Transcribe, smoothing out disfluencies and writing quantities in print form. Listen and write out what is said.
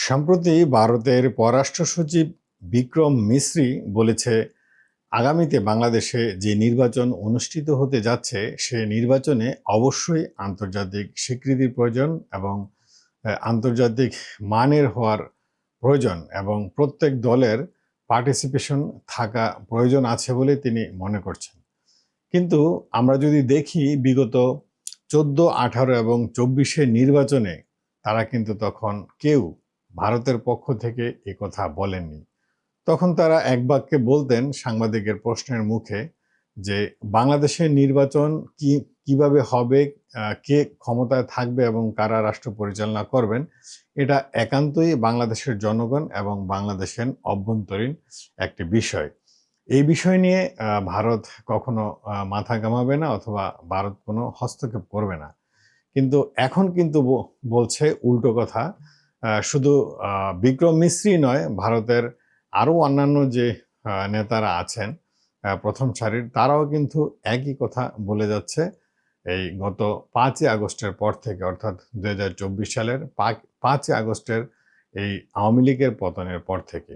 সম্প্রতি ভারতের পররাষ্ট্র সচিব বিক্রম মিসরি বলেছে, আগামীতে বাংলাদেশে যে নির্বাচন অনুষ্ঠিত হতে যাচ্ছে সে নির্বাচনে অবশ্যই আন্তর্জাতিক স্বীকৃতির প্রয়োজন এবং আন্তর্জাতিক মানের হওয়ার প্রয়োজন এবং প্রত্যেক দলের পার্টিসিপেশন থাকা প্রয়োজন আছে বলে তিনি মনে করছেন। কিন্তু আমরা যদি দেখি বিগত 14, 18 এবং 24 নির্বাচনে তারা কিন্তু তখন কেউ ভারতের পক্ষ থেকে এ কথা বলেননি। তখন তারা এক বাক্যে বলতেন সাংবাদিকের প্রশ্নের মুখে যে বাংলাদেশের নির্বাচন কিভাবে হবে, কে ক্ষমতায় থাকবে এবং কারা রাষ্ট্র পরিচালনা করবেন, এটা একান্তই বাংলাদেশের জনগণ এবং বাংলাদেশের অভ্যন্তরীণ একটি বিষয়। এই বিষয় নিয়ে ভারত কখনো মাথা ঘামাবে না অথবা ভারত কোনো হস্তক্ষেপ করবে না। কিন্তু এখন কিন্তু বলছে উল্টো কথা। শুধু বিক্রম মিশ্রি নয়, ভারতের আরও অন্যান্য যে নেতারা আছেন প্রথম সারির, তারাও কিন্তু একই কথা বলে যাচ্ছে এই গত 5ই আগস্টের পর থেকে, অর্থাৎ 2024 সালের 5ই আগস্টের এই আওয়ামী লীগের পতনের পর থেকে।